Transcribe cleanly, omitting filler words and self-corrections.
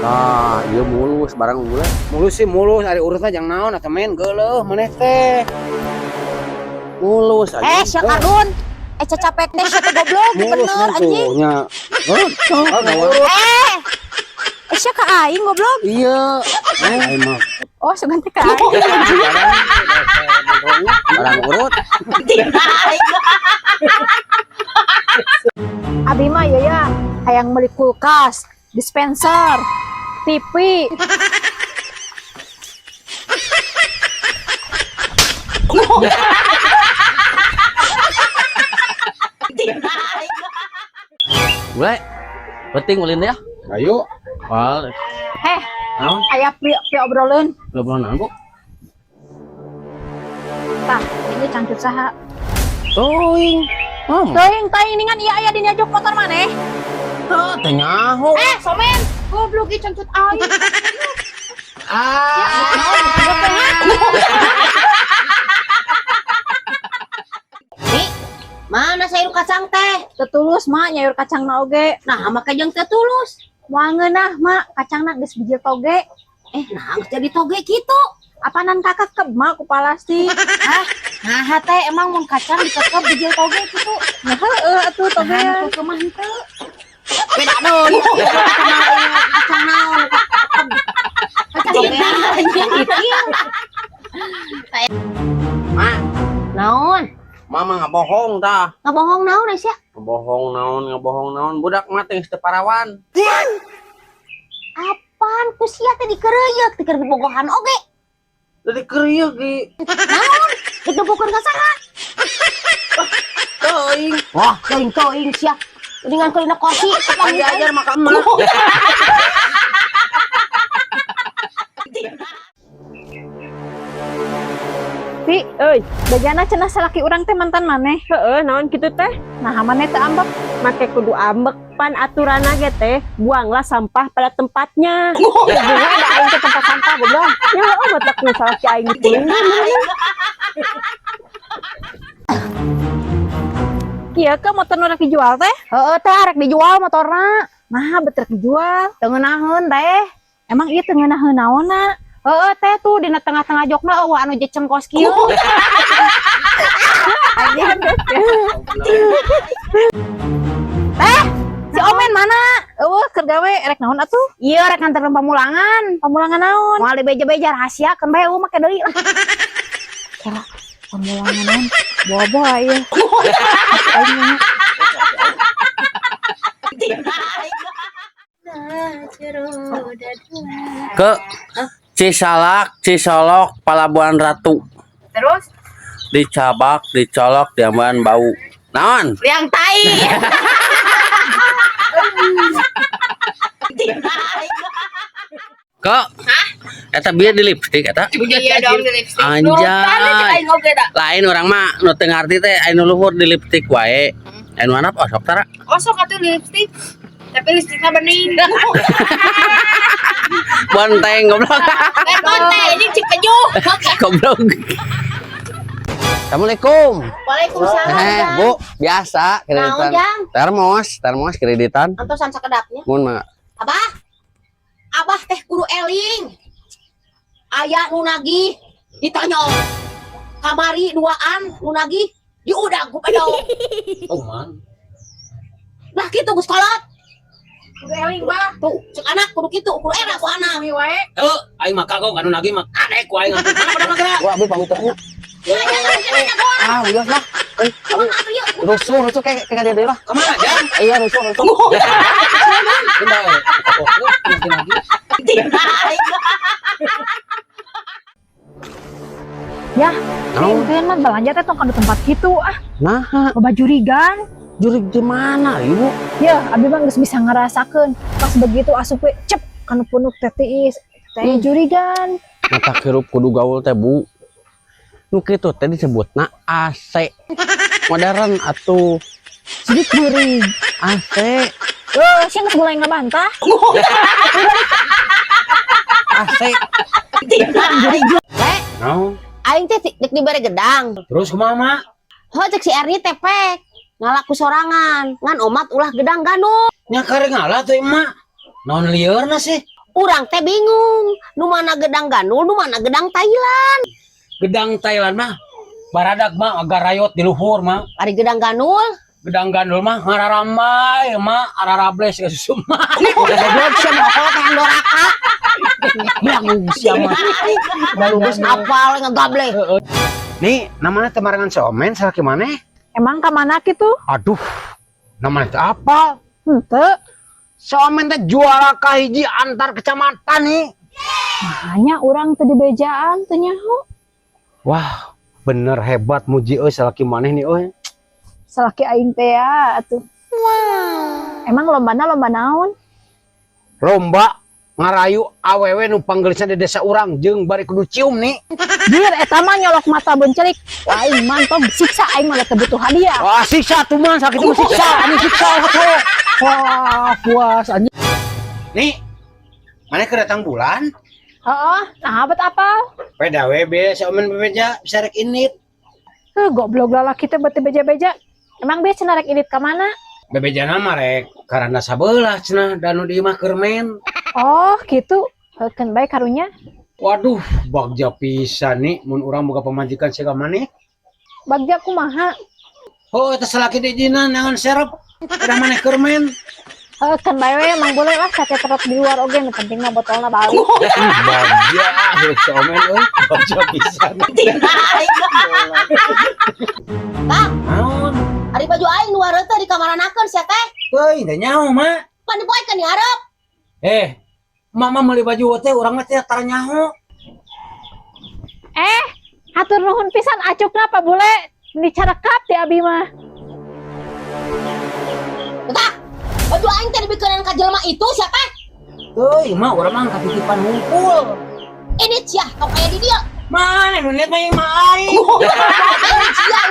Ah, iya mulus barang mulus. Mulus sih mulus, ari urutna jang naon atuh men geuleuh maneh teh. Mulus aja. Sia Kardun. Capek teh sia teh goblok mulus bener anjing. nya. Sia ka aing goblok. Iya. Aing mah Oh, sugan teh ka aing. barang urut. Abi mah ya hayang meuli kulkas, dispenser, TV. Gue penting ulin ya. Ayo. Wal, naon? Aya pri obroleun. Ngobrol naon, Bu? Tah, ini cangcut saha? Toing. Teuing ningan ieu aya di jok motor maneh. Heuh, teh nyaho. Somen, goblok ieu cangcut aing. Mana sayur kacang teh? Tetulus mak nyayur kacang na oge. Nah, maka jeung teh tulus. Moal ngeunah mak kacangna geus bijil toge. Nah geus jadi toge kitu. Apanan kakak keb mak ku palastik. Nah, teh emang mun kacang dikekep bijil toge kitu. Nah heueuh atuh toge. Nah, kemah henteu. Beda deui. Kacang naon? Kacang toge. Mak, Naon? mama ngabohong tah. Ngabohong naon sia? Ngabohong naon. Budak mah teh teu parawan. Apaan ku sia teh dikereuyeuh teh keur dibogohan oge. Jadi krieuh ge. Naon? Digebukeun ka saha? Teuing. Wah, teuing sia. Dengan kelina kursi. Ajar maka emak. Ti, euy, bejana cenah salaki urang teh mantan maneh. Heeh, naon kitu teh? Nah, maneh teh ambek. Make kudu ambek pan aturanna ge teh, buanglah sampah pada tempatnya. Bunga ada aing ke tempat sampah goblok. Ya heueuh batak nu salaki aing teuing. Kieu ke motor nu rek dijual teh? Heeh teh arek dijual motorna. Nah, betrek dijual. Teu ngeunaheun teh. Emang ieu teu ngeunaheun naonna? Heeh teh tuh dina tengah-tengah jokna eueuh anu jecengkos kieu. Si Omen mana? Eueuh keur gawe rek naon atuh? Ieu rek nganterin pamulangan. Pamulangan naon? Moal dibeja-beja rahasiakeun bae eueuh make deui lah. Pamulangan naon? Bobo ieu. Ke Cisalak, Cisolok, Palabuhan Ratu. Terus Dicabak, dicolok, diamban bau. Naon? liang tai. Kok? Eta bieu di lipstik eta? Iya dong di lipstik. Anjay. Lain orang mah nu teu ngarti teh anu luhur di lipstik wae. Anu handap osok tara. Osok atuh lipstik. Tapi lipstiknya bening. Bonteng goblok. Teh ini cipeju. Goblok. Assalamualaikum. Waalaikumsalam. Bu, biasa kreditan. Naon, Jang? Termos kreditan. Antosan sakedapnya. Mun mah Abah teh kudu eling. Aya nu nagih ditanya kamari duaan nu nagih diudag ku pedong. oh man. Lah kitu geus kolot. Kudu eling bah. Tuh, cek anak kudu kitu, kudu enak ku anak mi wae. Heuh, aing mah kagok anu nagih mah adek ku aing. Mana mah geura? Gua abi pamutnya. Ah, udah lah. Rusuh kayak dia lah. Kemana aja? Iya, rusuh. Ya, mungkin mah belanja teh tong kana tempat kitu ah. Nah, Loba jurigan. jurig di mana, Ibu? Ya, abi mah geus bisa ngarasakeun. Pas begitu asup we cep kana punuk teh tiis. Teh jurigan. Mata hirup kudu gaul teh, Bu. Nu kitu teh disebutna AC. Modern atuh. Jadi jurig. AC. Sia geus mulai ngabantah. AC. Naon? Aing teh dek dibere gedang. Terus kumaha, Mak? Heuh cek si Erni tepek. Ngalaku sorangan. Ngan omat ulah gedang ganu. Nya karek ngalah teh, Emak. Naon lieur sih? Urang teh bingung, nu mana gedang ganul, nu mana gedang Thailand. Gedang Thailand mah baradag mah agak rayot di luhur mah. Ari gedang ganul, Gedang gandul mah ngararambai mah ararables ke susu mah. goblok sia mah yang doraka. Bilang sia mah. Baru geus apal ngegable. Nih, namanya temarangan somen salah gimana? Emang kemana gitu? Aduh, namanya teh apa? Henteu. Somen teh juara kahiji antar kecamatan nih. Hanya orang teu dibejaan teu nyaho. Wah, bener hebat muji euy salah gimana nih euy. Salaki aing teh ya atuh. Emang lombana lomba naon? Lomba ngarayu awewe nu panggeulisna di desa urang jeung bari kudu cium nih. Dir eta mah nyolok mata bencelik. Aing mantap siksa aing mah teu butuh hadiah. Wah, siksa tuh man sakit mah siksa, ani siksa atuh. Wah, puas anjing. Nih, mana kedatang bulan? Heeh, nah bet apal? Peda WB somen bebeja bisa rek init. Goblok lalaki teh beuti beja-beja. Emang biasa narek edit ka mana? Bebeja nama rek karena sabelah cenah danu di mah keur men. Oh, gitu. Heukeun bae karunya. Waduh, bagja pisan nih mun urang boga pamajikan siga maneh. Bagja kumaha? Oh, eta salaki di jinan nangan serep. Udah maneh keur men. Heukeun bae we emang boleh lah sate terap di luar oge, nu penting mah botolna balik. Bagja hirup somen euy, bagja pisan. Kang, Naon? ari baju aing nu wareuh di kamaranakeun sia teh. Teuy, teh nyaho mah. Pan dipoekeun di hareup. Mama meuli baju teh urang mah teh tara nyaho. Hatur nuhun pisan acukna Pak Bule. Dicarekap ti abi mah. Eta, baju aing teh dibikeunan ka jelema itu sia teh. Teuy, mah urang mah katitipan ngumpul. Ini cia, tong aya di dieu. Mana nu liat mah yang mah aing. Ini cia